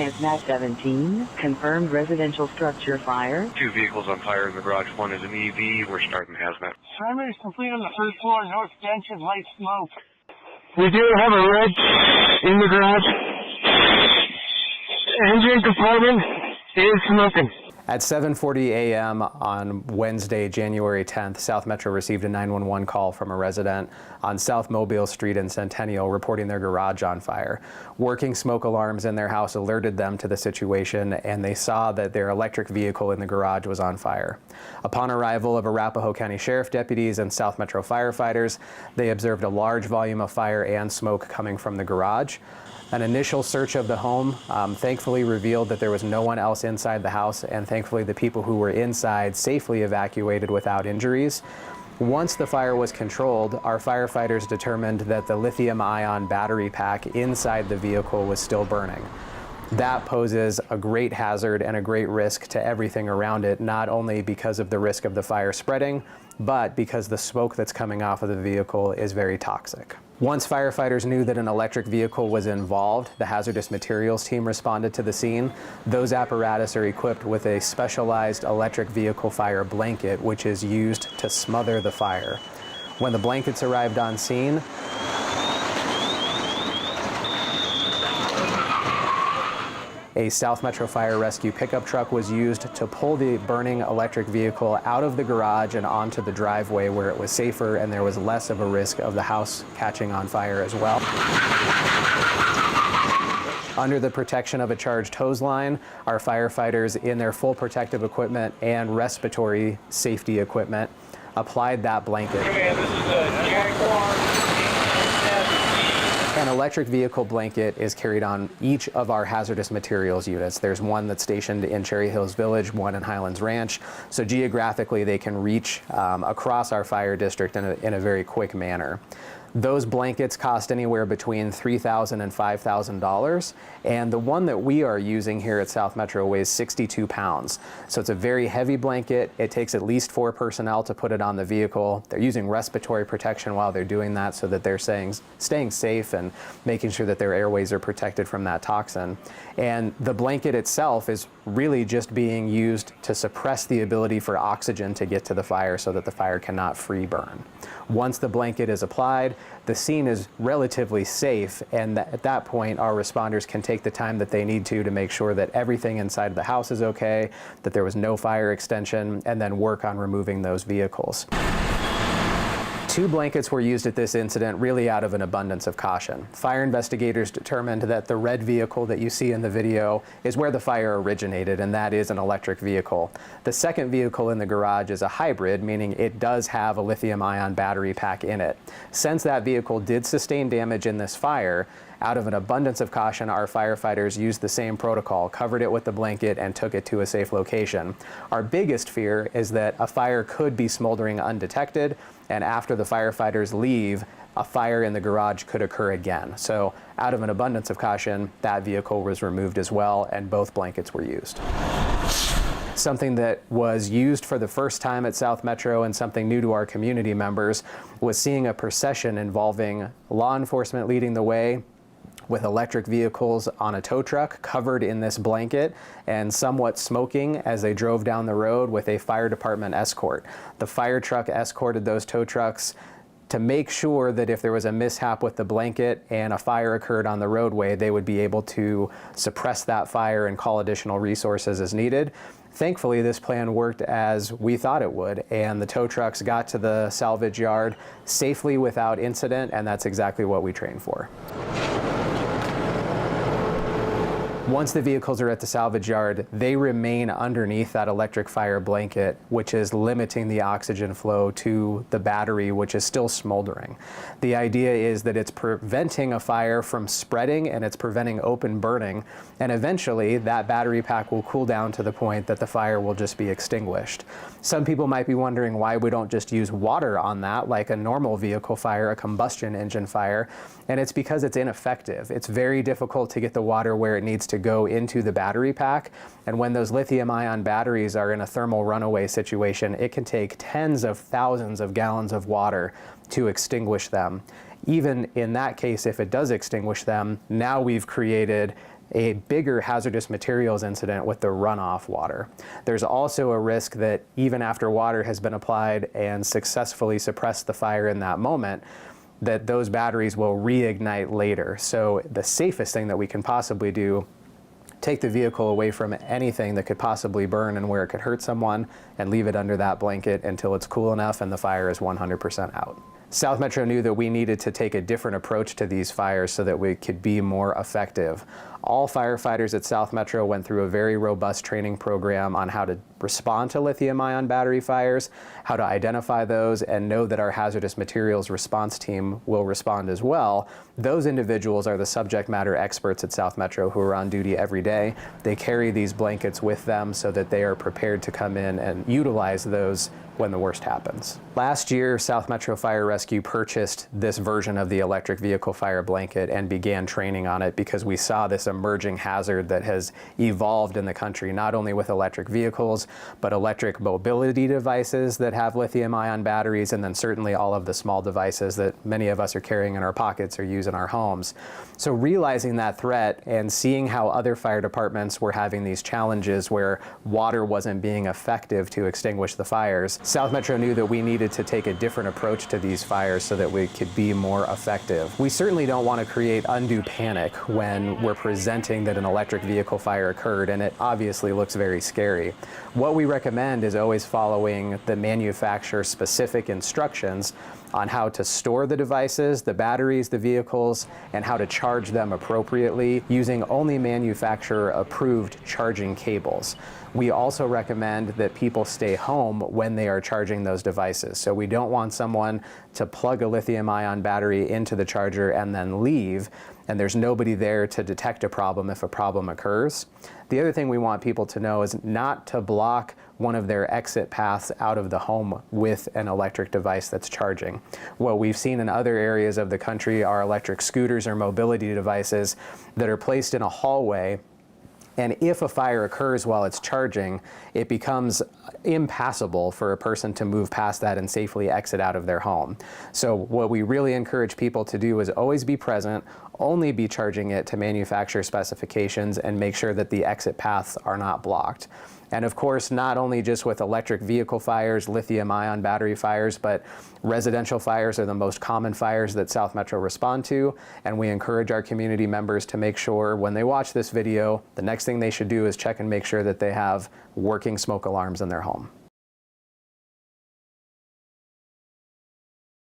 Hazmat 17, confirmed residential structure fire. 2 vehicles on fire in the garage. One is an EV. We're starting hazmat. Perimeter is complete on the first floor. No extension, light smoke. We do have a red in the garage. Engine compartment is smoking. At 7:40 a.m. on Wednesday, January 10th, South Metro received a 911 call from a resident on South Mobile Street in Centennial reporting their garage on fire. Working smoke alarms in their house alerted them to the situation, and they saw that their electric vehicle in the garage was on fire. Upon arrival of Arapahoe County Sheriff deputies and South Metro firefighters, they observed a large volume of fire and smoke coming from the garage. An initial search of the home thankfully revealed that there was no one else inside the house, and thankfully the people who were inside safely evacuated without injuries. Once the fire was controlled, our firefighters determined that the lithium-ion battery pack inside the vehicle was still burning. That poses a great hazard and a great risk to everything around it, not only because of the risk of the fire spreading, but because the smoke that's coming off of the vehicle is very toxic. Once firefighters knew that an electric vehicle was involved, the hazardous materials team responded to the scene. Those apparatus are equipped with a specialized electric vehicle fire blanket, which is used to smother the fire. When the blankets arrived on scene, a South Metro Fire Rescue pickup truck was used to pull the burning electric vehicle out of the garage and onto the driveway where it was safer and there was less of a risk of the house catching on fire as well. Under the protection of a charged hose line, our firefighters in their full protective equipment and respiratory safety equipment applied that blanket. An electric vehicle blanket is carried on each of our hazardous materials units. There's one that's stationed in Cherry Hills Village, one in Highlands Ranch. So geographically, they can reach across our fire district in a very quick manner. Those blankets cost anywhere between $3,000 and $5,000, and the one that we are using here at South Metro weighs 62 pounds. So it's a very heavy blanket. It takes at least 4 personnel to put it on the vehicle. They're using respiratory protection while they're doing that so that they're staying safe and making sure that their airways are protected from that toxin. And the blanket itself is really just being used to suppress the ability for oxygen to get to the fire so that the fire cannot free burn. Once the blanket is applied, the scene is relatively safe, and at that point our responders can take the time that they need to make sure that everything inside of the house is okay, that there was no fire extension, and then work on removing those vehicles. 2 blankets were used at this incident really out of an abundance of caution. Fire investigators determined that the red vehicle that you see in the video is where the fire originated, and that is an electric vehicle. The second vehicle in the garage is a hybrid, meaning it does have a lithium-ion battery pack in it. Since that vehicle did sustain damage in this fire, out of an abundance of caution, our firefighters used the same protocol, covered it with the blanket, and took it to a safe location. Our biggest fear is that a fire could be smoldering undetected, and after the firefighters leave, a fire in the garage could occur again. So out of an abundance of caution, that vehicle was removed as well, and both blankets were used. Something that was used for the first time at South Metro and something new to our community members was seeing a procession involving law enforcement leading the way, with electric vehicles on a tow truck covered in this blanket and somewhat smoking as they drove down the road with a fire department escort. The fire truck escorted those tow trucks to make sure that if there was a mishap with the blanket and a fire occurred on the roadway, they would be able to suppress that fire and call additional resources as needed. Thankfully, this plan worked as we thought it would, and the tow trucks got to the salvage yard safely without incident, and that's exactly what we trained for. Once the vehicles are at the salvage yard, they remain underneath that electric fire blanket, which is limiting the oxygen flow to the battery, which is still smoldering. The idea is that it's preventing a fire from spreading and it's preventing open burning, and eventually that battery pack will cool down to the point that the fire will just be extinguished. Some people might be wondering why we don't just use water on that like a normal vehicle fire, a combustion engine fire, and it's because it's ineffective. It's very difficult to get the water where it needs to go into the battery pack, and when those lithium-ion batteries are in a thermal runaway situation, it can take tens of thousands of gallons of water to extinguish them. Even in that case, if it does extinguish them, now we've created a bigger hazardous materials incident with the runoff water. There's also a risk that even after water has been applied and successfully suppressed the fire in that moment, that those batteries will reignite later. So the safest thing that we can possibly do, take the vehicle away from anything that could possibly burn and where it could hurt someone, and leave it under that blanket until it's cool enough and the fire is 100% out. South Metro knew that we needed to take a different approach to these fires so that we could be more effective. All firefighters at South Metro went through a very robust training program on how to respond to lithium-ion battery fires, how to identify those, and know that our hazardous materials response team will respond as well. Those individuals are the subject matter experts at South Metro who are on duty every day. They carry these blankets with them so that they are prepared to come in and utilize those when the worst happens. Last year, South Metro Fire Rescue purchased this version of the electric vehicle fire blanket and began training on it because we saw this emerging hazard that has evolved in the country, not only with electric vehicles, but electric mobility devices that have lithium-ion batteries, and then certainly all of the small devices that many of us are carrying in our pockets or use in our homes. So realizing that threat and seeing how other fire departments were having these challenges where water wasn't being effective to extinguish the fires, South Metro knew that we needed to take a different approach to these fires so that we could be more effective. We certainly don't want to create undue panic when we're presenting that an electric vehicle fire occurred, and it obviously looks very scary. What we recommend is always following the manufacturer-specific instructions on how to store the devices, the batteries, the vehicles, and how to charge them appropriately using only manufacturer-approved charging cables. We also recommend that people stay home when they are charging those devices. So we don't want someone to plug a lithium-ion battery into the charger and then leave, and there's nobody there to detect a problem if a problem occurs. The other thing we want people to know is not to block one of their exit paths out of the home with an electric device that's charging. What we've seen in other areas of the country are electric scooters or mobility devices that are placed in a hallway, and if a fire occurs while it's charging, it becomes impassable for a person to move past that and safely exit out of their home. So what we really encourage people to do is always be present, only be charging it to manufacturer specifications, and make sure that the exit paths are not blocked. And of course, not only just with electric vehicle fires, lithium-ion battery fires, but residential fires are the most common fires that South Metro respond to. And we encourage our community members to make sure when they watch this video, the next thing they should do is check and make sure that they have working smoke alarms in their home.